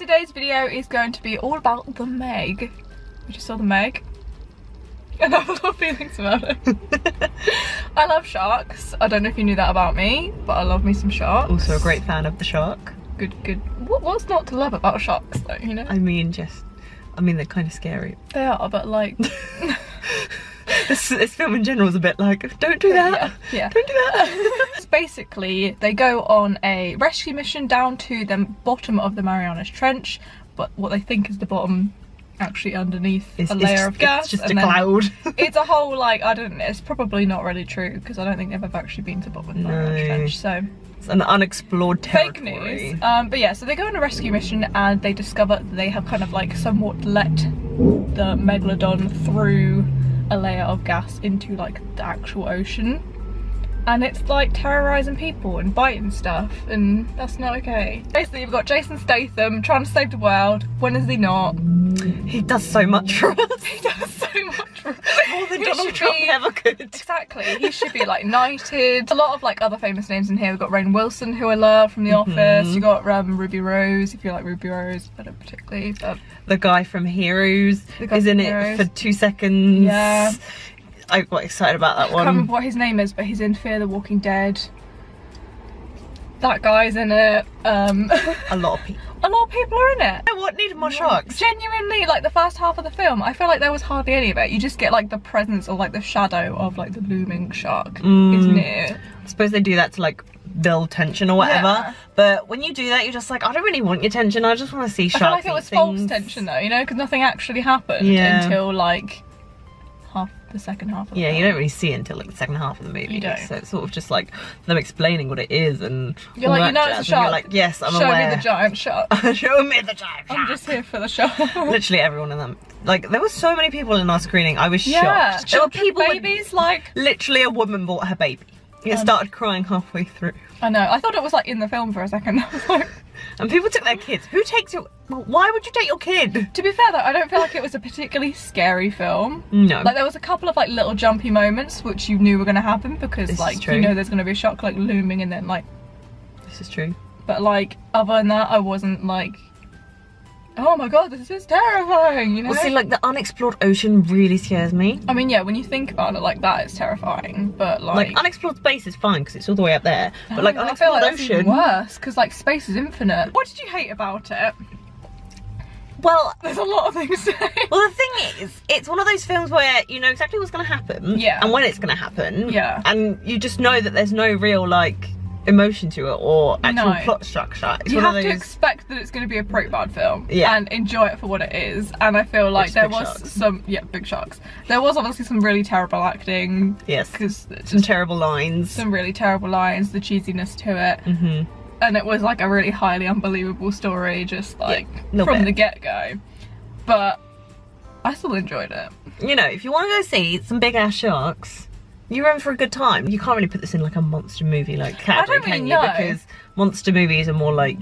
today's video is going to be all about the Meg. We just saw the Meg. And I have a lot of feelings about it. I love sharks. I don't know if you knew that about me, but I love me some sharks. Also a great fan of the shark. Good. What's not to love about sharks though, you know? I mean, they're kind of scary. They are, but like... this film in general is a bit like, don't do that. Yeah. Don't do that. So basically, they go on a rescue mission down to the bottom of the Marianas Trench, but what they think is the bottom, actually underneath a layer of gas. It's just a cloud. It's a whole, like, I don't know, it's probably not really true, because I don't think they've ever actually been to the bottom of the Marianas Trench, so... It's an unexplored territory. Fake news. But yeah, so they go on a rescue mission and they discover that they have kind of like somewhat let the Megalodon through a layer of gas into like the actual ocean. And it's like terrorizing people and biting stuff, and that's not okay. Basically, you've got Jason Statham trying to save the world. When is he not? He does so much for us. He does so much for us. More than Donald Trump ever could. Exactly. He should be like knighted. A lot of like other famous names in here. We've got Rainn Wilson, who I love from The Office. You got Ruby Rose, if you like Ruby Rose, but not particularly. But the guy from Heroes is in it for 2 seconds. Yeah. I got excited about that one. I can't remember what his name is, but he's in Fear the Walking Dead. That guy's in it. A lot of people. A lot of people are in it. You know what needed more sharks? Genuinely, like the first half of the film, I feel like there was hardly any of it. You just get like the presence or like the shadow of like the looming shark is near. I suppose they do that to like build tension or whatever. Yeah. But when you do that, you're just like, I don't really want your tension. I just want to see sharks. I feel like it was false tension though, you know, because nothing actually happened until like the second half of the film. You don't really see it until like the second half of the movie. You don't. So it's sort of just like them explaining what it is and you're like, you know it's a shark. You're like, yes, I'm aware. aware. Show me the giant shark. Show me the giant shark. I'm just here for the shark. Literally everyone in them. Like there were so many people in our screening. I was shocked. There were people babies like literally a woman brought her baby. It started crying halfway through. I know. I thought it was like in the film for a second. I was like... And people took their kids. Who takes your... Why would you take your kid? To be fair though, I don't feel like it was a particularly scary film. No. Like there was a couple of like little jumpy moments which you knew were going to happen because this like you know there's going to be a shark like looming and then like... This is true. But like other than that I wasn't like, oh my god, this is terrifying, you know? Well see, like the unexplored ocean really scares me. I mean yeah, when you think about it like that, it's terrifying, but like unexplored space is fine because it's all the way up there, but like unexplored I feel like ocean... that's even worse because like space is infinite. What did you hate about it? Well, there's a lot of things to hate. Well, the thing is, it's one of those films where you know exactly what's going to happen and when it's going to happen, and you just know that there's no real like emotion to it or actual plot structure. It's you one have of those... to expect that it's going to be a pretty bad film and enjoy it for what it is, and I feel like there was some big sharks. There was obviously some really terrible acting, because some terrible lines, the cheesiness to it, and it was like a really highly unbelievable story just like from the get-go, but I still enjoyed it. You know, if you want to go see some big ass sharks, you're in for a good time. You can't really put this in like a monster movie like category, can you? Because monster movies are more like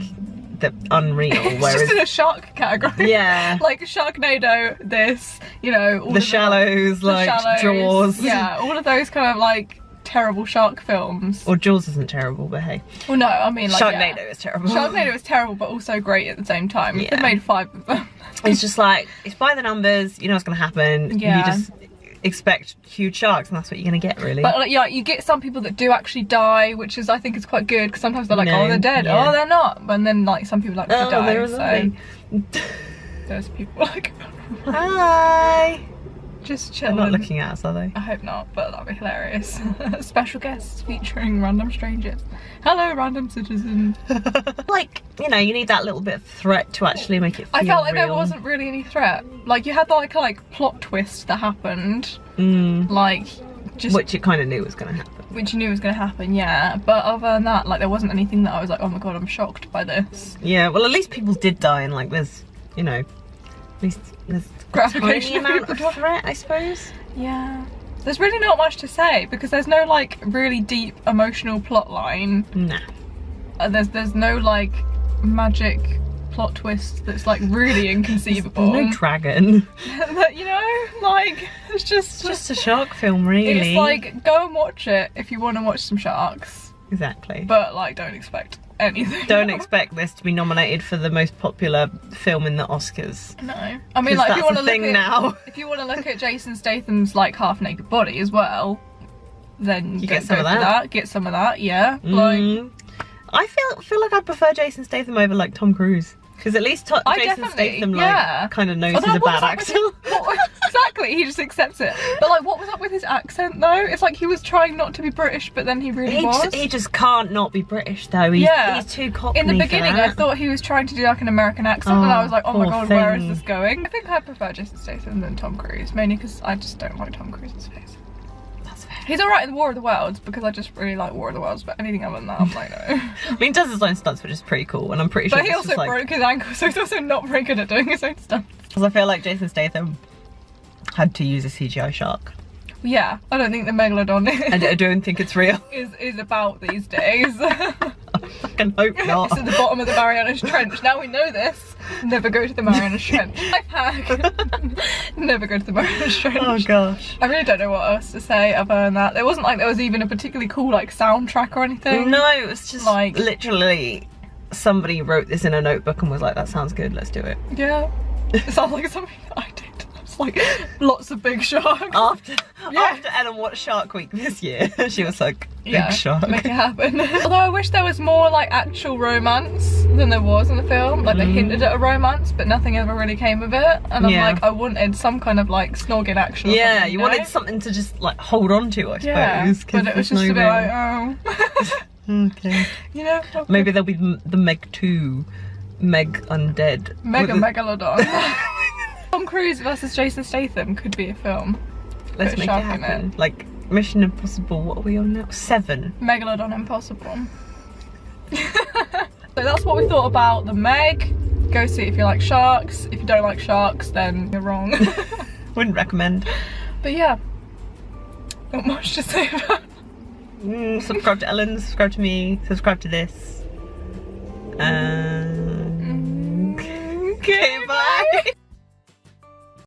the unreal. Whereas just in a shark category. Yeah. Like Sharknado, this, you know, all the Shallows, like Jaws. Yeah, all of those kind of like terrible shark films. Or Jaws isn't terrible, but hey. Well no, I mean like Sharknado is terrible. Sharknado is terrible but also great at the same time. They've made 5 of them. It's just like, it's by the numbers, you know what's gonna happen. You just expect huge sharks and that's what you're gonna get, really. But like, yeah, you get some people that do actually die, which is I think is quite good because sometimes they're like, oh they're dead, oh they're not, and then like some people actually die. So there's people like, hi, just chilling. They're not looking at us, are they? I hope not, but that'd be hilarious. Special guests featuring random strangers. Hello, random citizen. Like, you know, you need that little bit of threat to actually make it feel I felt like real. there wasn't really any threat. Like, you had like a plot twist that happened. Like, just... Which you kind of knew was going to happen. Which you knew was going to happen, yeah. But other than that, like, there wasn't anything that I was like, oh my god, I'm shocked by this. Yeah, well, at least people did die and, like, there's, you know, at least there's a tiny amount of threat, I suppose. Yeah. There's really not much to say because there's no like really deep emotional plot line. Nah. There's no like magic plot twist that's like really inconceivable. There's no dragon. You know, like it's just a shark film, really. It's like, go and watch it if you want to watch some sharks. Exactly. But like, don't expect anything. Don't expect this to be nominated for the most popular film in the Oscars. No. I mean, like, if you want to look at now. If you want to look at Jason Statham's like half-naked body as well, then you get some of that. Get some of that, yeah. Like, I feel like I prefer Jason Statham over like Tom Cruise. Because at least Jason Statham like kind of knows he's a bad actor. Exactly, he just accepts it. But like, what was up with his accent though? It's like he was trying not to be British, but then he really was. He just can't not be British though. He's too cockney. In the beginning, I thought he was trying to do like an American accent, and I was like, oh my god, where is this going? I think I prefer Jason Statham than Tom Cruise, mainly because I just don't like Tom Cruise's face. He's alright in War of the Worlds because I just really like War of the Worlds, but anything other than that, I'm like, no. I mean, he does his own stunts, which is pretty cool, and I'm pretty sure. But he also broke his ankle, so he's also not very good at doing his own stunts. Because I feel like Jason Statham had to use a CGI shark. Yeah, I don't think the Megalodon I don't think it's real. is about these days. I fucking hope not. It's at the bottom of the Marianas Trench. Now we know this. Never go to the Marianas Trench. Life hack. Never go to the Marianas Trench. Oh gosh. I really don't know what else to say other than that. There wasn't like there was even a particularly cool like soundtrack or anything. No, it was just like literally somebody wrote this in a notebook and was like, that sounds good, let's do it. Yeah. It sounds like something that I did. Like lots of big sharks. After Ellen watched Shark Week this year, she was like, big shark. Make it happen. Although I wish there was more like actual romance than there was in the film. Like they hinted at a romance, but nothing ever really came of it. And I'm like, I wanted some kind of like snogging action. Yeah, you wanted something to just like hold on to, I suppose. But it was just a bit like, oh. Okay. You know. Maybe there'll be the Meg 2, Meg Undead. Megalodon. Tom Cruise versus Jason Statham could be a film. Let's make it happen. Like Mission Impossible, what are we on now? 7. Megalodon Impossible. So that's what we thought about the Meg. Go see it if you like sharks. If you don't like sharks, then you're wrong. Wouldn't recommend. But yeah, not much to say about it. Subscribe to Ellen, subscribe to me, subscribe to this.